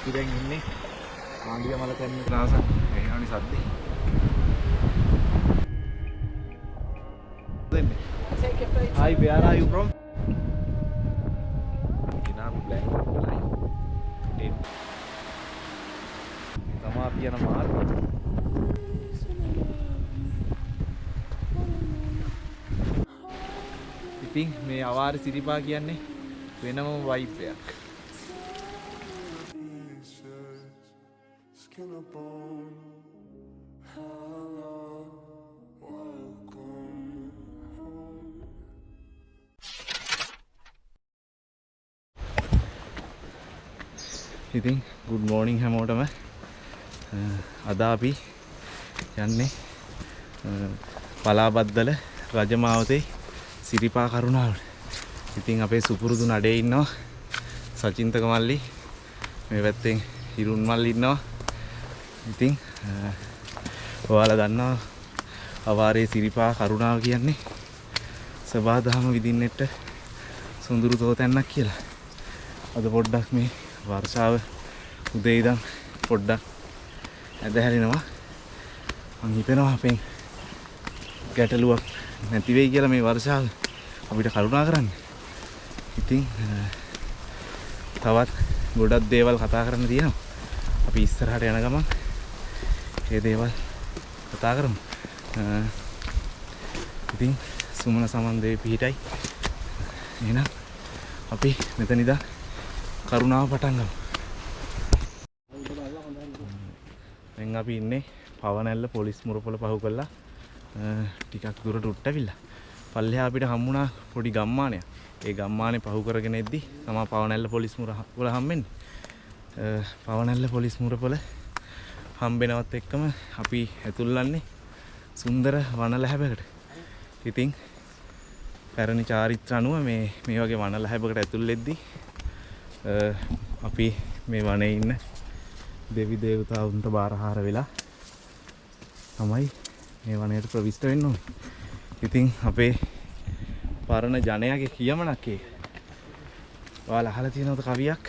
අපි දැන් ඉන්නේ ආණ්ඩිය මල කරන නාස එහානි සද්දේ. දෙන්නේ. Hi, where are you from? Dinar Blank line 10. තමා අපි යන මාර්ගය. ඉතින් මේ අවාරි සිරිපා කියන්නේ වෙනම වයිබ් එකක්. ඉතින් good morning හැමෝටම. අද අපි යන්නේ පලාබද්දල රජමාවතේ සිරිපා කරුණාවට. ඉතින් අපේ සුපුරුදු නඩේ ඉන්නවා සචින්තක මල්ලි, මේ පැත්තෙන් හිරුන් මල්ලි ඉන්නවා. ඉතින් ඔයාලා දන්නවා අවාරේ සිරිපා කරුණාව කියන්නේ සබාදහම විදින්නට සුඳුරු තෝතැන්නක් කියලා. අද පොඩ්ඩක් මේ වර්ෂාව උදේ ඉඳන් පොඩ්ඩක් ඇදහැරෙනවා. මං හිතනවා අපෙන් ගැටලුවක් නැති වෙයි කියලා මේ වර්ෂාව අපිට කරුණා කරන්න. ඉතින් තවත් ගොඩක් දේවල් කතා කරන්න තියෙනවා. අපි ඉස්සරහට යන ගමන් මේ දේවල් කතා කරමු. ඉතින් සුමන සමන්දේ පිහිටයි. එහෙනම් අපි මෙතන ඉඳන් කරුණාව පටන් ගමු. දැන් අපි ඉන්නේ පවනැල්ල පොලිස් මුරපොළ පහු කරලා ටිකක් දුරට උට්ට ඇවිල්ලා. පල්ලෙහා අපිට හම්බුණා පොඩි ගම්මානයක්. ඒ ගම්මානේ පහු කරගෙන එද්දි තමයි පවනැල්ල පොලිස් මුරපොළ හම්බෙන්නේ. පවනැල්ල පොලිස් මුරපොළ හම්බෙනවත් එක්කම අපි ඇතුල්ලන්නේ සුන්දර වනලැහැබකට. ඉතින් පැරණි චාරිත්‍ර අනුව මේ වගේ වනලැහැබකට ඇතුල් වෙද්දි අපි මේ වනයේ ඉන්න දෙවි දේවතාවුන්ට බාරහාර වෙලා තමයි මේ වනයේට ප්‍රවිෂ්ඨ වෙන්න ඕනේ. ඉතින් අපේ පරණ ජනයාගේ කියමනක් ඒක. ඔයාලා අහලා තියෙනවද කවියක්?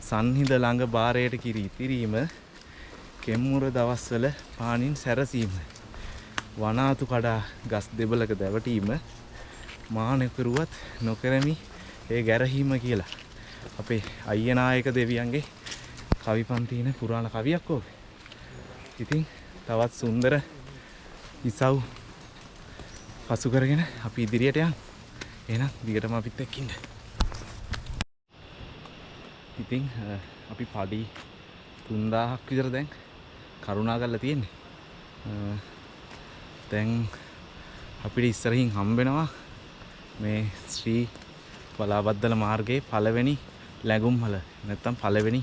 සන්හිඳ ළඟ බාරයට කිරි ඉතිරීම, කෙම්මුර දවස්වල පානින් සැරසීම, වනාතු කඩා ගස් දෙබලක දැවටීම, මා නොකරුවත් නොකරමි ඒ ගැරහීම කියලා. අපේ අයියනායක දෙවියන්ගේ කවි පන්තින පුරාණ කවියක් ඕක. ඉතින් තවත් සුන්දර ඉසව් පසු කරගෙන අපි ඉදිරියට යමු. එහෙනම් දිගටම අපිත් එක්ක ඉන්න. ඉතින් අපි පඩි 3000ක් විතර දැන් කරුණා කරලා තියෙන්නේ. දැන් අපිට ඉස්සරහින් හම්බෙනවා මේ ශ්‍රී පලාබද්දල මාර්ගයේ පළවෙනි ලැගුම්හල නැත්තම් පළවෙනි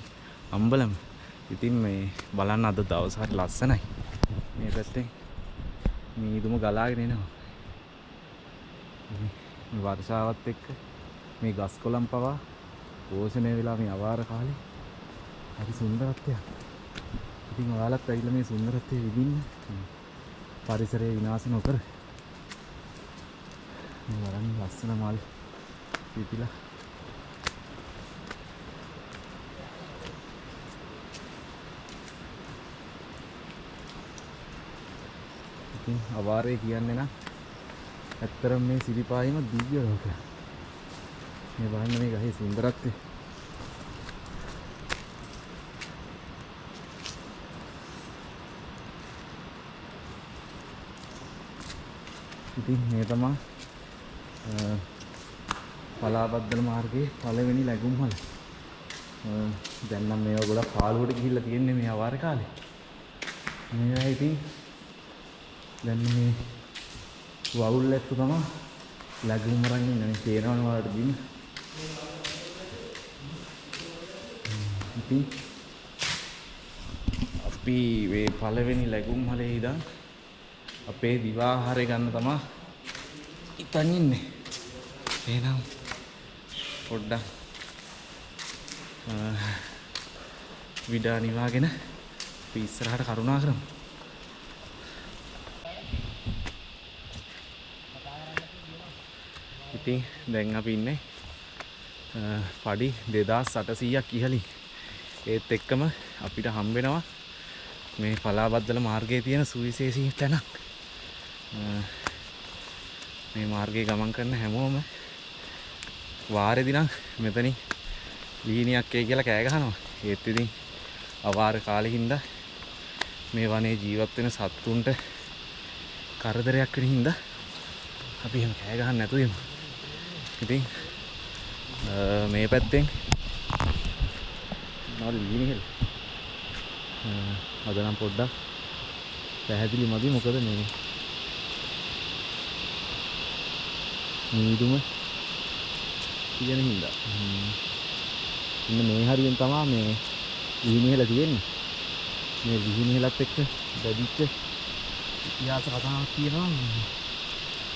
අම්බලම. ඉතින් මේ බලන්න අද දවස් හරි ලස්සනයි. මේ පැත්තෙන් මීදුම ගලාගෙන එනවා. මේ වර්ෂාවත් එක්ක මේ ගස් කොළන් පවා පෝෂණය වෙලා මේ අවාර කාලේ හරි සුන්දරත්වයක්. ඉතින් ඔයාලත් ඇවිල්ලා මේ සුන්දරත්වය විඳින්න. පරිසරය විනාශ නොකර. මේ වරන් ලස්සන මල් පිපිලා. ඉතින් අවාරේ කියන්නේ නම් ඇත්තරම මේ සිරිපායිම දිව්‍ය ලෝකයක්. මේ බලන්න මේ ගහේ සුන්දරත්වය. ඉතින් මේ තමයි පලාබද්දල මාර්ගයේ පළවෙනි ලැගුම්හල. දැන් නම් මේවා ගොඩක් පාළුවට ගිහිල්ලා තියෙන්නේ මේ අවාර කාලේ. මේවා ඉතින් දැන් මේ වවුල් එක්ක තමයි ලැගුම් අරන් ඉන්නේ. තේරෙනවද ඔයාලට දින? ඉතින් අපි මේ පළවෙනි ලැගුම්හලේ ඉඳන් අපේ දිවාහාරය ගන්න තමයි ඉතින් ඉන්නේ. එහෙනම් පොඩ්ඩක් විඩා නිවාගෙන අපි ඉස්සරහට කරුණා කරමු. ඉතින් දැන් අපි ඉන්නේ පඩි 2800ක් ඉහළින්. ඒත් එක්කම අපිට හම්බ වෙනවා මේ පලාබද්දල මාර්ගයේ තියෙන සුවිශේෂී තැනක්. මේ මාර්ගයේ ගමන් කරන හැමෝම වාරෙදි නම් මෙතනින් ලීනියක් එයි කියලා කෑ ගහනවා. ඒත් ඉතින් අවාර කාලේ හින්දා මේ වනයේ ජීවත් වෙන සත්තුන්ට කරදරයක් වෙන හින්දා අපි එහෙම කෑ ගහන්න නැතුව යමු. ඉතින් මේ පැත්තෙන් නෝ ලීනිහෙල් අද නම් පොඩ්ඩක් පැහැදිලි මදි. මොකද මේ නීදුම කියන හින්දා ඉන්න මේ හරියෙන් තමයි මේ ලීනිහෙල තියෙන්නේ. මේ ලීනිහෙලත් එක්ක බැදිච්ච ඉතිහාස කතාවක් තියෙනවා.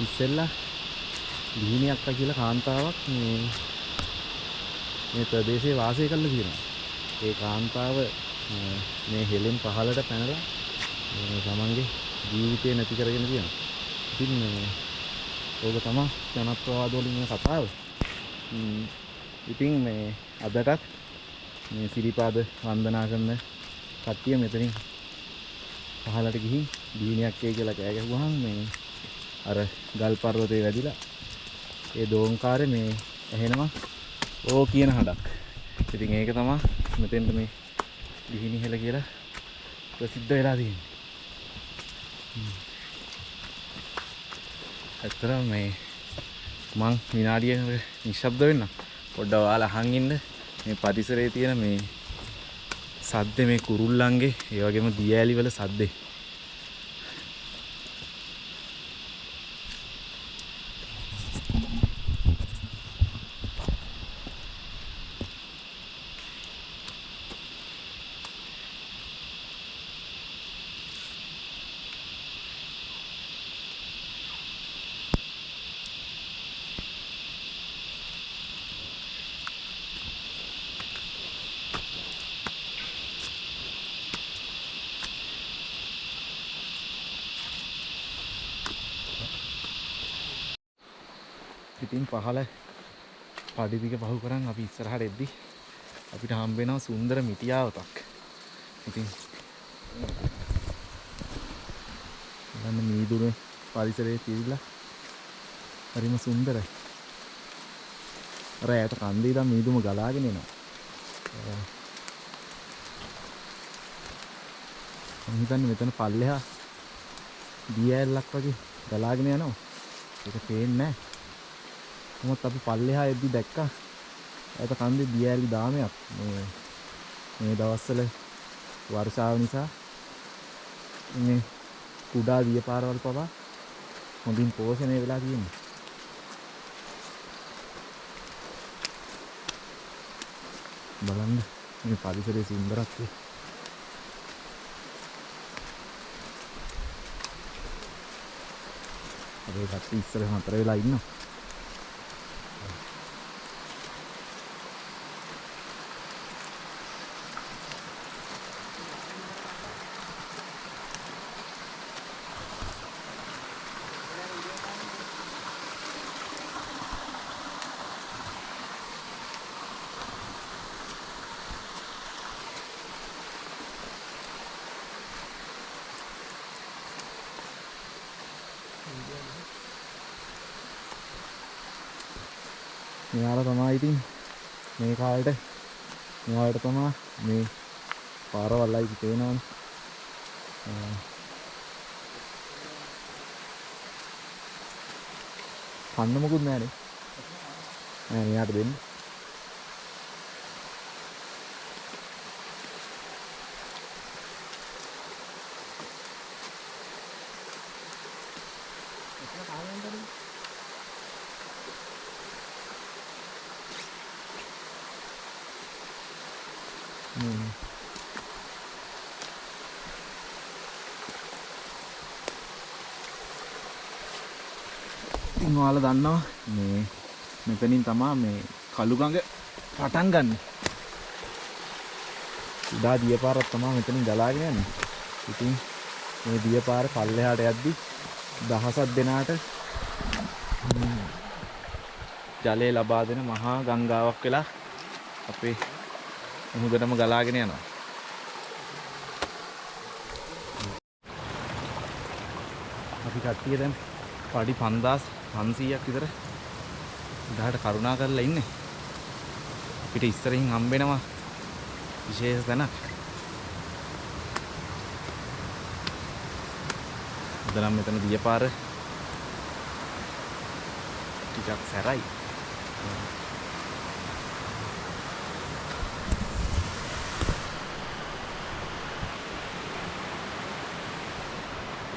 ඉස්සෙල්ලා ලීනි අක්කා කියලා කාන්තාවක් මේ ප්‍රදේශයේ වාසය කරලා තියෙනවා. ඒ කාන්තාව මේ හෙලෙන් පහළට පැනලා තමන්ගේ ජීවිතය නැති කරගෙන තියෙනවා. ඉතින් ඕක තමයි ජනත්වවාද වලින් මේ කතාව. ඉතින් මේ අදටත් මේ සිරිපාද වන්දනා කරන කට්ටිය මෙතනින් පහළට ගිහින් දීනියක් එයි කියලා කෑ ගැහුවාම මේ අර ගල් පර්වතේ වැදිලා ඒ දෝංකාරේ මේ ඇහෙනවා ඕ කියන හඬක්. ඉතින් ඒක තමයි මෙතෙන්ට මේ දිහිනිහෙල කියලා ප්‍රසිද්ධ වෙලා තියෙන්නේ. ඇත්තටම මේ මං විනාඩියක නිශ්ශබ්ද වෙන්න පොඩ්ඩක් ඔයාලා අහන් ඉන්න. මේ පරිසරයේ තියෙන මේ සද්දේ, මේ කුරුල්ලන්ගේ ඒ වගේම දියඇලි වල සද්දේ ඉතින් පහළ පඩිතික පහු කරන් අපි ඉස්සරහට එද්දි අපිට හම්බ වෙනවා සුන්දර මිටියාවතක්. ඉතින් ගන්න මීදුනේ පරිසරයේ තිරිලා හරිම සුන්දරයි. අර යට කන්දේ ඉඳන් මීදුම ගලාගෙන එනවා. මම හිතන්නේ මෙතන පල්ලෙහා දියඇල්ලක් වගේ ගලාගෙන යනවා. ඒක පේන්නේ නැහැ. මොකද අපි පල්ලෙහා එද්දි දැක්කා යට කන්දේ දියඇලි දාමයක්. මේ දවස්වල වර්ෂාව නිසා මේ කුඩා දිය පාරවල් පවා හොඳින් පෝෂණය වෙලා තියෙනවා. බලන්න මේ පරිසරයේ සුන්දරත්වය. අපේ කට්ටිය ඉස්සර නතර වෙලා ඉන්නවා. මෙයාලා තමයි ඉතින් මේ කාලේට මෙයාලට තමයි මේ පාරවල් අයිති තේනවනේ. කන්න මොකුත් නැහැ නේ. නෑ මෙයාට දෙන්න. ඉතින් ඔයාලා දන්නවා මේ මෙතනින් තමයි මේ කළුගඟ පටන් ගන්න. උඩා දියපාරක් තමයි මෙතනින් ගලාගෙන යන්නේ. ඉතින් මේ දියපාර පල්ලෙහාට යද්දි දහසක් දෙනාට ජලය ලබා දෙන මහා ගංගාවක් වෙලා අපේ මුහුදටම ගලාගෙන යනවා. අපි කට්ටිය දැන් පඩි 5500ක් විතර ඉඳහට කරුණා කරලා ඉන්නේ. අපිට ඉස්සරින් හම්බෙනවා විශේෂ තැනක්. දැන් මෙතන දියපාර ටිකක් සැරයි.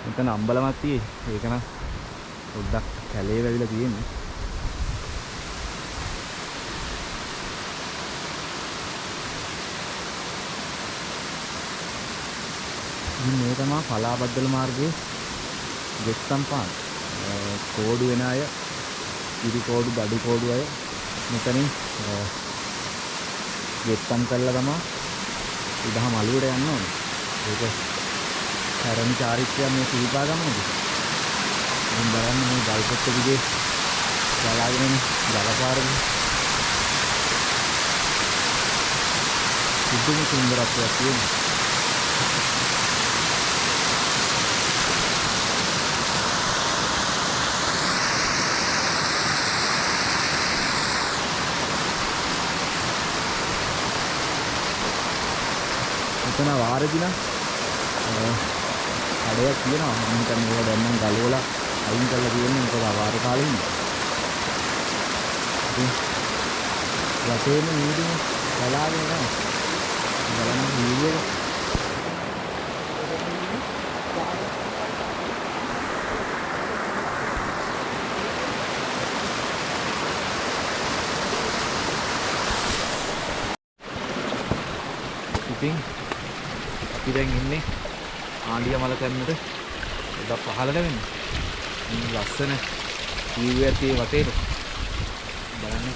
මෙතන අම්බලමක් තියෙයි. ඒක නම් පොඩ්ඩක් කැලේ වැවිලා තියෙන්නේ. ඉතින් මේ තමයි කලාබද්දල මාර්ගයේ ගෙත්තම්පාන. කෝඩු වෙන අය, ඉරි කෝඩු, බඩු කෝඩු අය මෙතනින් ගෙත්තම් කළා තමයි ඉදහම අලුවට යන්න ඕනේ. ඒක කරණ චාරිත්‍රය මේ සීපා ගමනේදී. මම බලන්න මේ ගල්පොත්ත දිගේ ගලාගෙන ජලපාරේ පුදුම සුන්දරත්වයක් තියෙනවා. මෙතන වාරේදී නම් කඩයක් තියෙනවා. මම හිතන්නේ ඒවා දැන් නම් ගලවලා අයින් කරලා තියෙන්නේ. මොකද වාර කාලේ ඉන්නේ. ඉතින් වටේම නීදුම ගලාගෙන යනවා. බලන්න වීඩියෝ එක. ඉතින් අපි දැන් ඉන්නේ ආණ්ඩිය මල කරන්නට උඩ පහළට වෙන්නේ. මේ ලස්සන view එකක් තියෙන වටේට බලන්න.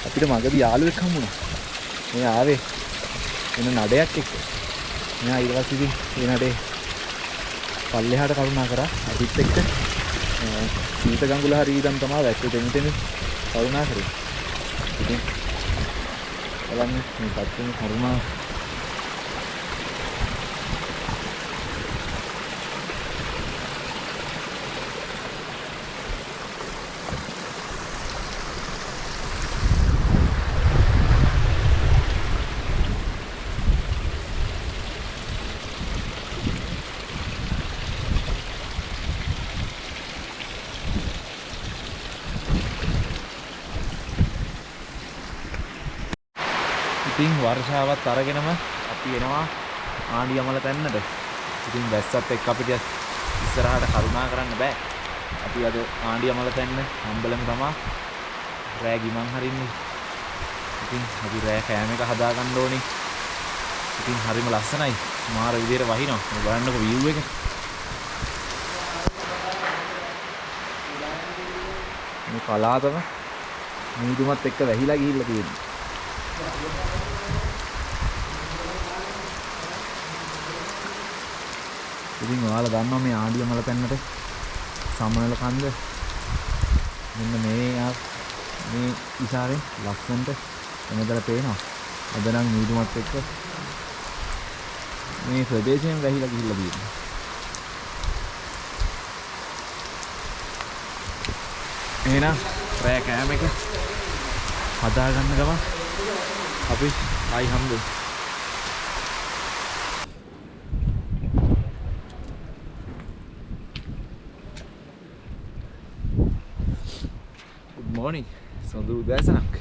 අපිට මගදී යාළුවෙක් හම්බුණා. මේ ආවේ වෙන නඩයක් එක්ක. මෙයා ඊට පස්සේ ඉතින් මේ නඩේ පල්ලෙහාට කරුණා කරා. අපිත් එක්ක සීත ගඟුල හරි ඉඳන් තමයි වැස්සේ දෙමිටෙමි කරුණා කරේ. ඉතින් බලන්න මේ පැත්තේ කරුණා ඉතින් වර්ෂාවත් අරගෙනම අපි එනවා ආණ්ඩියමල තැන්නට. ඉතින් වැස්සත් එක්ක අපිට ඉස්සරහට කරුණා කරන්න බෑ. අපි අද ආණ්ඩියමල තැන්න අම්බලම තමයි රෑ ගිමන් හරින්නේ. ඉතින් අපි රෑ කෑම එක හදා ගන්න ඕනේ. ඉතින් හරිම ලස්සනයි. මාර විදියට වහිනවා. මේ බලන්නකො view එක. මේ පලාතම මීදුමත් එක්ක වැහිලා ගිහිල්ලා තියෙනවා. ඉතින් ඔයාලා දන්නවා මේ ආණ්ඩියමල තැන්නට සමනල කන්ද මෙන්න මේ ඉසාරේ ලස්සනට එනදලා පේනවා. අද නම් මීදුමත් එක්ක මේ ප්‍රදේශයෙන් වැහිලා ගිහිල්ලා තියෙනවා. එහෙනම් රෑ කෑම එක හදා ගන්න ගමන් අපි ආයි හම්බෙමු. Good morning. සඳු උදෑසනක්.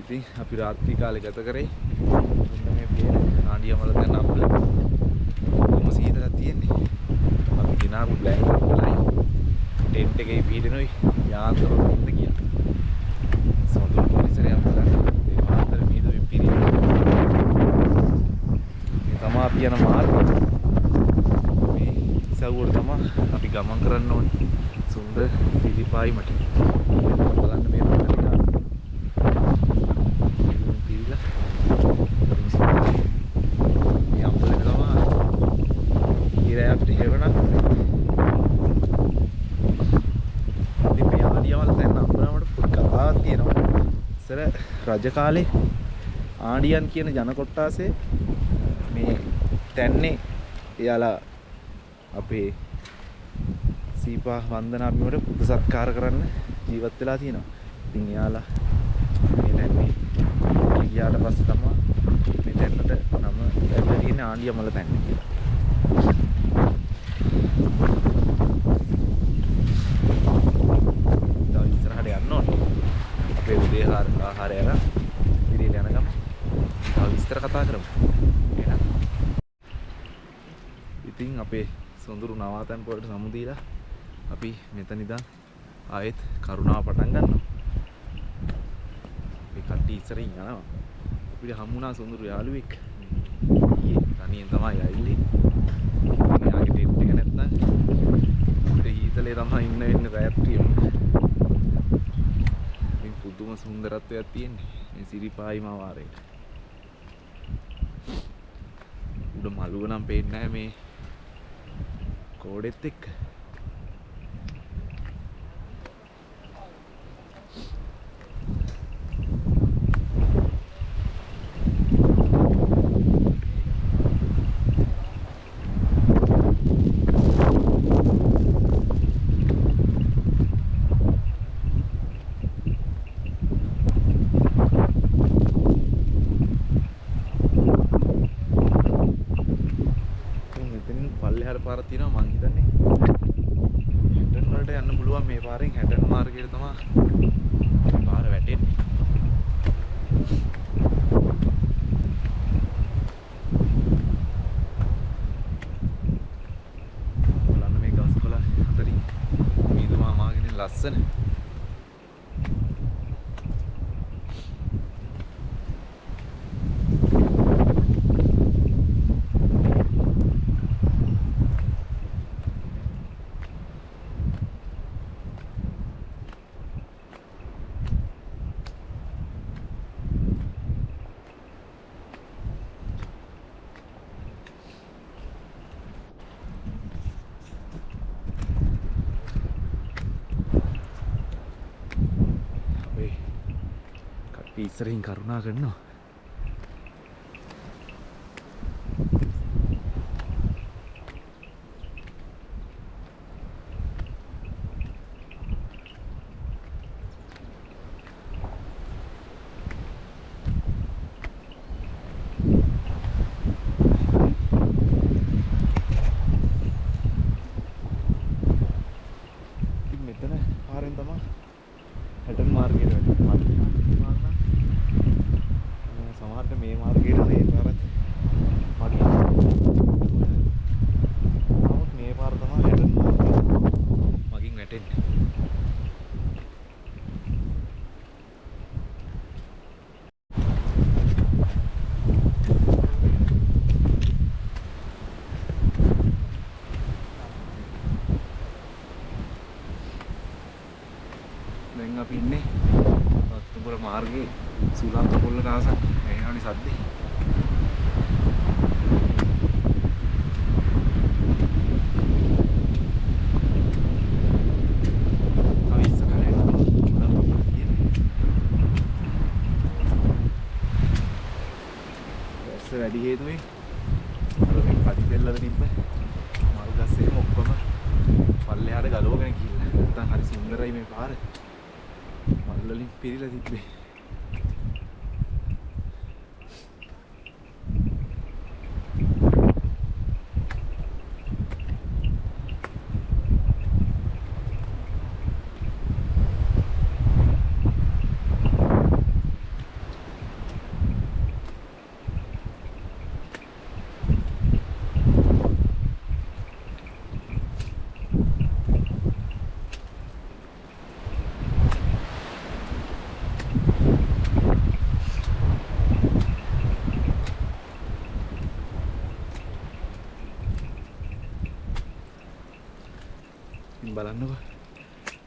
ඉතින් අපි රාත්‍රී කාලේ ගත කරේ. මේ ආණ්ඩියමල දැන් අපල කොහොම සීතලක් තියෙන්නේ. අපි ගෙනාවු බ්ලැන්කට් වලයි ටෙන්ට් එකේ පිටිනුයි යාන්ත්‍රවල ඉන්න කියලා. සොඳුරු පරිසරයක් බලන්න දේවාන්තර මීදුමේ පිරිලා. මේ තමයි අපි යන මාර්ගය. මේ ඉසව්වට තමයි අපි ගමන් කරන්න ඕනේ. සුන්දර පිළිපායිමට. බලන්න මේ රටට පිරිලා. මේ අම්බලේ තමයි ඉරය අපිට හේවණක්. ඉතින් මේ ආඩියවල දැන් අම්බලමට පොඩි කතාවක් තියෙනවා. ඉස්සර රජ කාලේ ආඩියන් කියන ජන කොට්ටාසේ මේ තැන්නේ එයාලා අපේ සීපා වන්දනා බිමට පුද සත්කාර කරන්න ජීවත් වෙලා තියෙනවා. ඉතින් එයාලා මේ තැන්නේ ගියාට පස්සේ තමයි මේ තැන්නට නම ලැබිලා තියෙන්නේ ආණ්ඩියමල තැන්න කියලා. තව ඉස්සරහට යන්න ඕනේ. අපේ උදේ ආහාරය අරන් පිරිල යන ගම තව විස්තර කතා කරමු. එහෙනම් ඉතින් අපේ සොඳුරු නවාතැන් වලට සමු දීලා අපි මෙතන ඉඳන් ආයෙත් කරුණාව පටන් ගන්නවා. මේ කට්ටිය ඉස්සරින් යනවා. අපිට හම්බුණා සොඳුරු යාළුවෙක්. ඊයේ තනියෙන් තමයි ආවිල්ලේ. එයාගේ ටෙන්ට් එක නැත්නම් අපිට හීතලේ තමයි ඉන්න වෙන්නේ රාත්‍රියම. මේ පුදුම සුන්දරත්වයක් තියෙන්නේ මේ සිරිපායිම වාරේට. උඩ මළුව නම් පේන්නේ නැහැ මේ කෝඩෙත් එක්ක. පාරක් තියෙනවා මං හිතන්නේ හැටන් වලට යන්න පුළුවන් මේ පාරෙන් හැටන් මාර්ගයට තමයි පාර වැටෙන්නේ. බලන්න මේ ගස්කොළ අතරින් මීදුමා මාගෙන ලස්සන. ඉස්සරහින් කරුණා කරනවා. ඉතින් මෙතන පාරෙන් තමයි හැටන් මාර්ගයට වැටෙන්නේ. සමහරට මේ මාර්ගයට මේ පාරත් මගින්. නමුත් මේ පාර තමයි හැටන් මාර්ගයට මගින් වැටෙන්නේ. දැන් අපි ඉන්නේ රත්නපුර මාර්ගයේ සුලංක පොල්ල කාසක් එනවනේ සද්දේ. වැඩි හේතුවෙන් මේ පටිපෙල්ලල තිබ්බ මල් ගස්සේම ඔක්කොම පල්ලෙහාට ගලවගෙන ගිහිල්ලා. නැත්තම් හරි සුන්දරයි මේ පාර. මල් වලින් පිරීලා තිබ්බේ. ඉතින් බලන්නකෝ.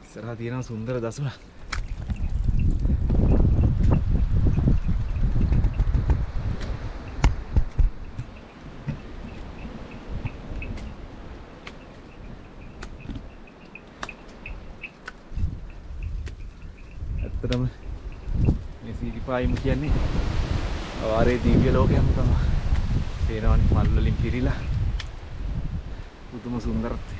ඉස්සරහා තියෙනවා සුන්දර දසුනක්. ඇත්තටම මේ සීරිපායිම කියන්නේ අවාරේ දිව්‍ය ලෝකයක්ම තමයි. පේනවනේ මල් වලින් පිරීලා පුදුම සුන්දරත්වය.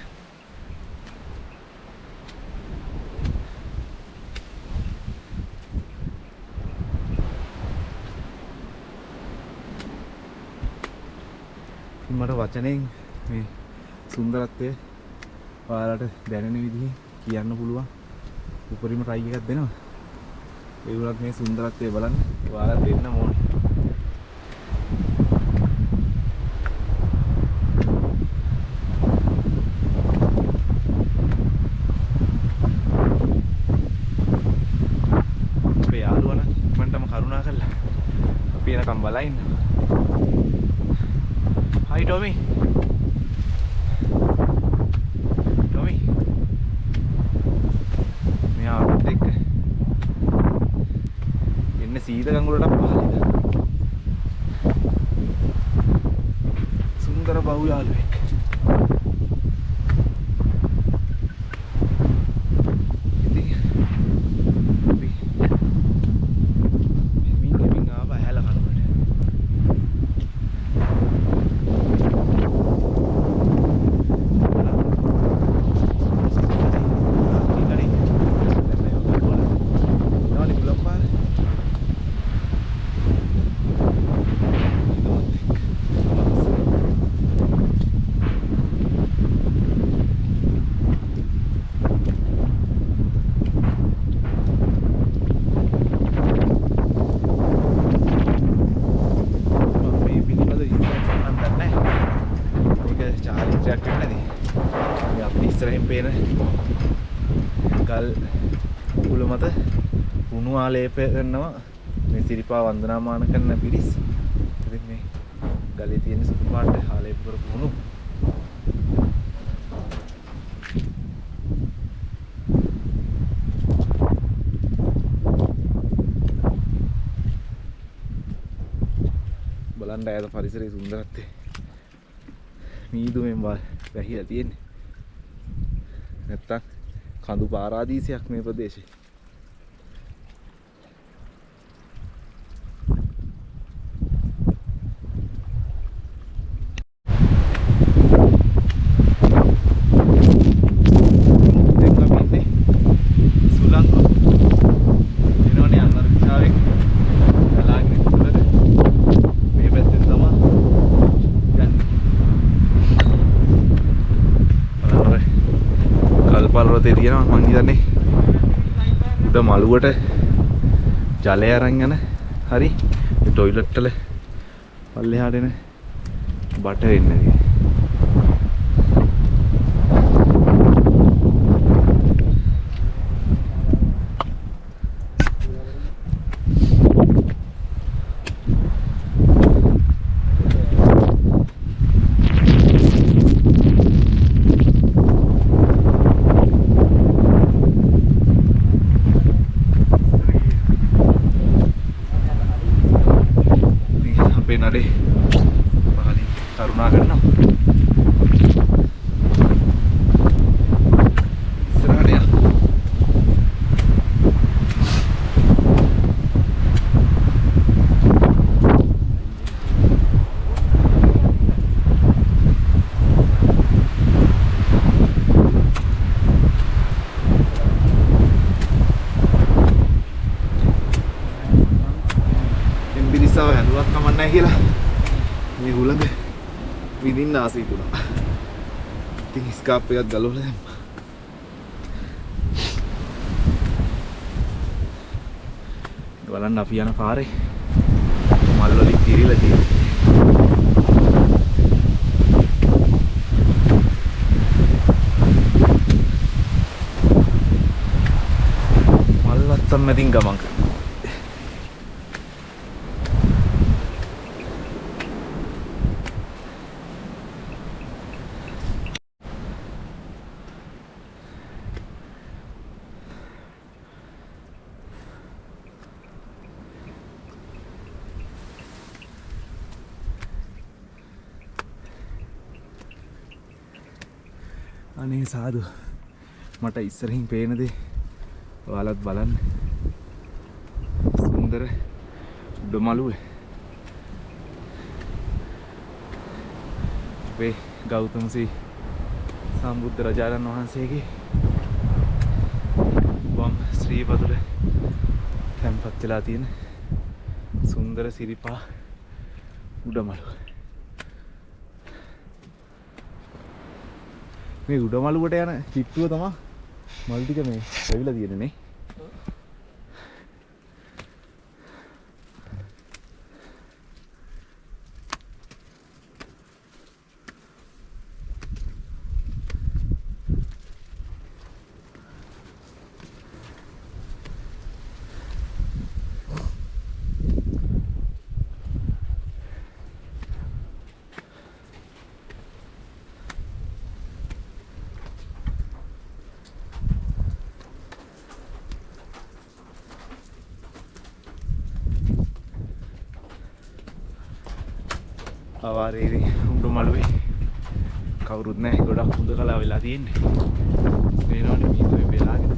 මට වචනයෙන් මේ සුන්දරත්වය ඔයාලට දැනෙන විදිහේ කියන්න පුළුවන් උපරිම try එකක් දෙනවා. ඒ වුණත් මේ සුන්දරත්වය බලන්න ඔයාලා දෙන්න ඕනේ. අපේ යාළුවා නම් මන්ටම කරුණා කරලා අපි එනකම් බලා ඉන්නවා. Hi Tommy. Tommy. මෙයාට එක්ක එන්නේ සීත ගඟුලට පහළිද. සුන්දර බහු යාළුවෙක්. ඉතින් අපි මෙමින් ආවා හැල කනුවට. ගල් කුල මත උණු ආලේප කරනවා මේ සිරිපා වන්දනාමාන කරන පිරිස්. ඉතින් මේ ගලේ තියෙන සුදු පාට ආලේප කරපු උණු බලන්න ඈත පරිසරයේ සුන්දරත්වය මීදුමෙන් වැහිලා තියෙන්නේ. නැත්තම් කඳු පාරාදීසයක් මේ ප්‍රදේශේ. පර්වතයේ තියෙනවා මං හිතන්නේ උඩ මළුවට ජලය අරන් යන හරි මේ টয়ලට් වල පල්ලෙහාට එන බට වෙන්නේ. නඩේ පහලින් කරුණා කරනවා. ඉස්සරහට යන්න. එම්බිරිස්සාව හැදුවත් කමක් නැහැ කියලා මේ හුලඟ විඳින්න ආසයි තුනා. ඉතින් ස්කාප් එකක් ගලවලා දැම්මා. බලන්න අපි යන පාරේ මල් වලින් පිරීලා තියෙනවා. මල් වත්තම් මැදින් ගමන් කරනවා. අනේ සාදු මට ඉස්සරහින් පේන දේ ඔයාලත් බලන්න සුන්දර උඩමළුව අපේ ගෞතම සී සම්බුද්ධ රජාණන් වහන්සේගේ වම් ශ්‍රී පතුල තැන්පත් වෙලා තියෙන සුන්දර සිරිපා උඩමළුව මේ උඩමළුවට යන කිට්ටුව තමයි මල් ටික මේ ඇවිල්ලා තියෙන්නේ නේ. අවාරේ උඩමළුවේ කවුරුත් නැහැ ගොඩක් හොඳ කලාව වෙලා තියෙන්නේ. මේනෝනේ මේ වෙලාගෙන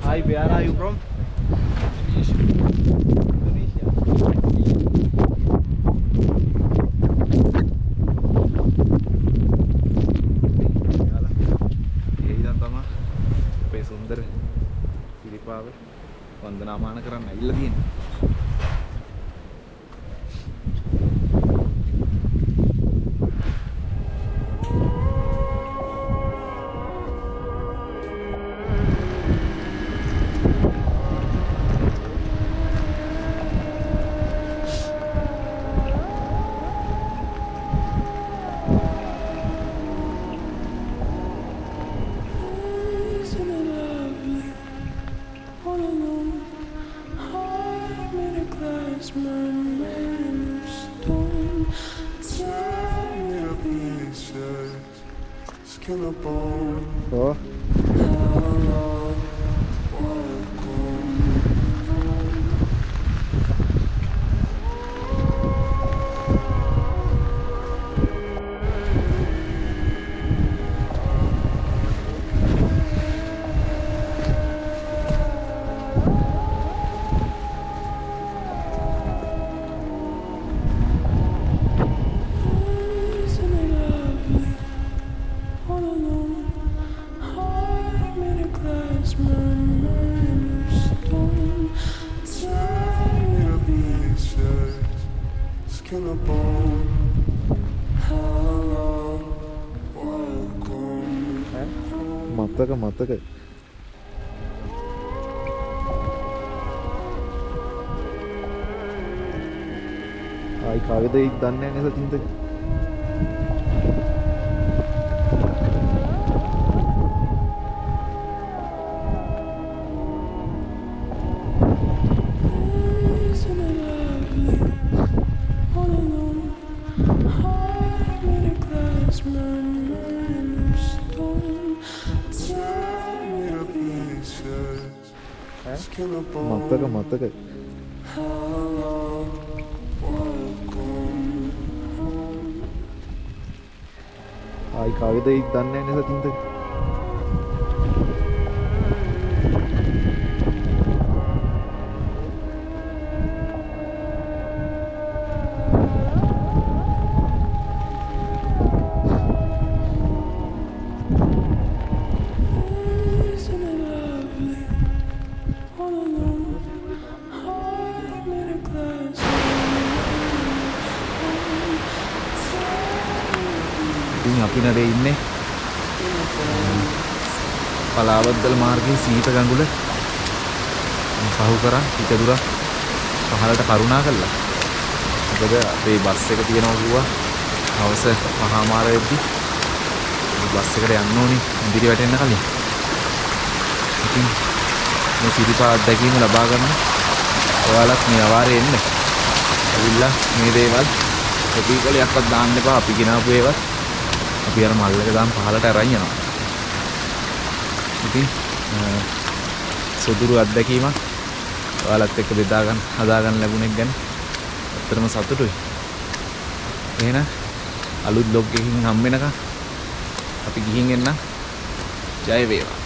Hi, where are you from? Indonesia. ඉඳන් තමයි අපේ සුන්දර සිරිපාව වන්දනාමාන කරන්න ඇවිල්ලා තියෙන්නේ. Oh. Smile. මතක ආයි කාගේද ඒක දන්නේ නැහැ නේද තින්ද මතක ආයි කාගේද ඒක දන්නේ නැහැ නේද තින්ද අපි නඩේ ඉන්නේ පලාවද්දල මාර්ගයේ සීත ගඟුල පහු කරන් ටික දුරක් පහළට කරුණා කළා. මොකද අපේ බස් එක තියෙනවා කිව්වා හවස 5:00 වෙද්දි බස් එකට යන්න ඕනි ඉදිරි වැටෙන්න කලින්. ඉතින් මේ සිරිපා අත්දැකීම ලබා ගන්න ඔයාලත් මේ අවාරේ එන්න. ඇවිල්ලා මේ දේවල් කොපිකලයක්වත් දාන්න එපා. අපි ගෙනාපු ඒවත් අපි අර මල්ලක දාන් පහලට අරන් යනවා. ඉතින් සුදුරු අත්දැකීමක් ඔයාලත් එක්ක බෙදා ගන්න හදා ගන්න ලැබුණ එක ගැන ඇත්තටම සතුටුයි. එහෙනම් අලුත් බ්ලොග් එකකින් හම්බ වෙනකම් අපි ගිහින් එන්න. ජය වේවා.